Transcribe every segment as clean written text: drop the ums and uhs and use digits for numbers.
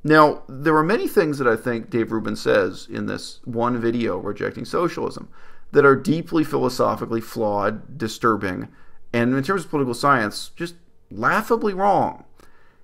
Now, there are many things that I think Dave Rubin says in this one video rejecting socialism that are deeply philosophically flawed, disturbing, and in terms of political science, just laughably wrong.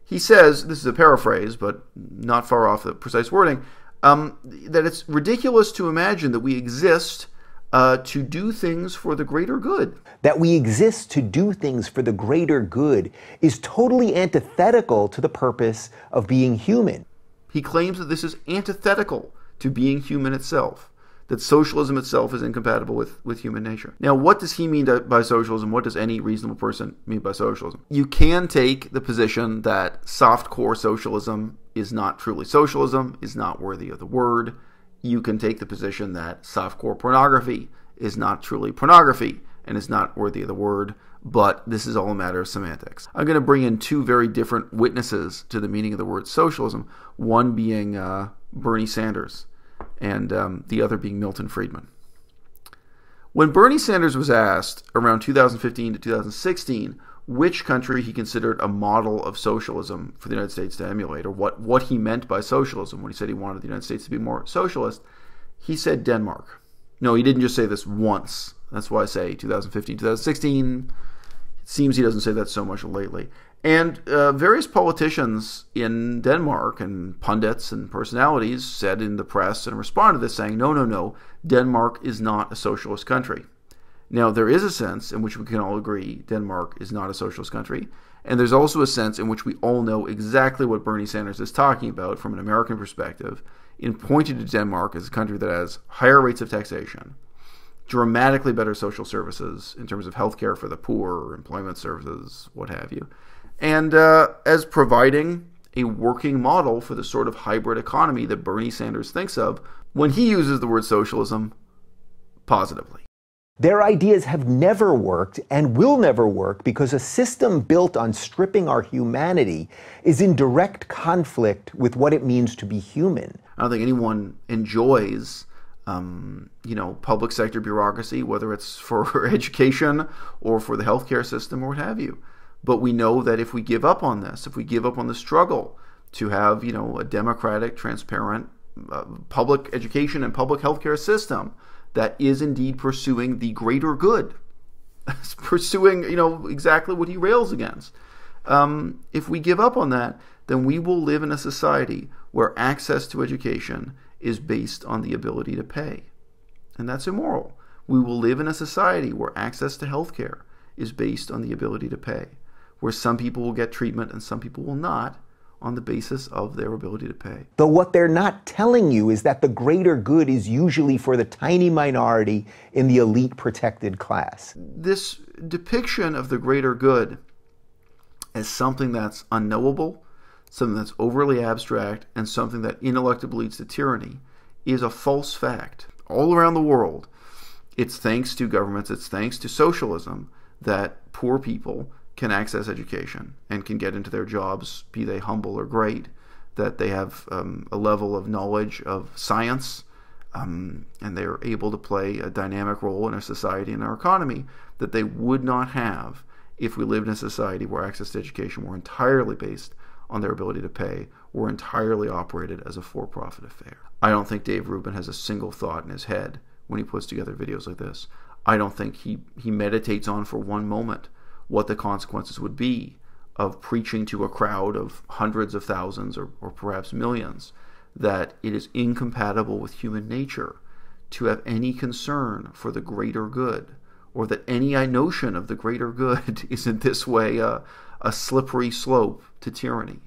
He says, this is a paraphrase, but not far off the precise wording, that it's ridiculous to imagine that we exist to do things for the greater good. That we exist to do things for the greater good is totally antithetical to the purpose of being human. He claims that this is antithetical to being human itself, that socialism itself is incompatible with human nature. Now, what does he mean by socialism? What does any reasonable person mean by socialism? You can take the position that soft-core socialism is not truly socialism, is not worthy of the word. You can take the position that soft-core pornography is not truly pornography and is not worthy of the word, but this is all a matter of semantics. I'm going to bring in two very different witnesses to the meaning of the word socialism, one being Bernie Sanders and the other being Milton Friedman. When Bernie Sanders was asked around 2015 to 2016 which country he considered a model of socialism for the United States to emulate, or what he meant by socialism when he said he wanted the United States to be more socialist, he said Denmark. No, he didn't just say this once. That's why I say 2015, 2016. It seems he doesn't say that so much lately. And various politicians in Denmark and pundits and personalities said in the press and responded to this saying, no, Denmark is not a socialist country. Now, there is a sense in which we can all agree Denmark is not a socialist country, and there's also a sense in which we all know exactly what Bernie Sanders is talking about from an American perspective in pointing to Denmark as a country that has higher rates of taxation, dramatically better social services in terms of healthcare for the poor, employment services, what have you, and as providing a working model for the sort of hybrid economy that Bernie Sanders thinks of when he uses the word socialism positively. Their ideas have never worked and will never work because a system built on stripping our humanity is in direct conflict with what it means to be human. I don't think anyone enjoys public sector bureaucracy, whether it's for education or for the healthcare system or what have you. But we know that if we give up on this, if we give up on the struggle to have, a democratic, transparent public education and public healthcare system that is indeed pursuing the greater good, pursuing, exactly what he rails against. If we give up on that, then we will live in a society where access to education is based on the ability to pay. And that's immoral. We will live in a society where access to healthcare is based on the ability to pay, where some people will get treatment and some people will not, on the basis of their ability to pay. Though what they're not telling you is that the greater good is usually for the tiny minority in the elite protected class. This depiction of the greater good as something that's unknowable, something that's overly abstract, and something that ineluctably leads to tyranny is a false fact. All around the world, it's thanks to governments, it's thanks to socialism that poor people can access education and can get into their jobs, be they humble or great, that they have a level of knowledge of science, and they're able to play a dynamic role in our society and our economy that they would not have if we lived in a society where access to education were entirely based on their ability to pay, or entirely operated as a for-profit affair. I don't think Dave Rubin has a single thought in his head when he puts together videos like this. I don't think he meditates on for one moment what the consequences would be of preaching to a crowd of hundreds of thousands or perhaps millions that it is incompatible with human nature to have any concern for the greater good, or that any notion of the greater good is in this way a slippery slope to tyranny.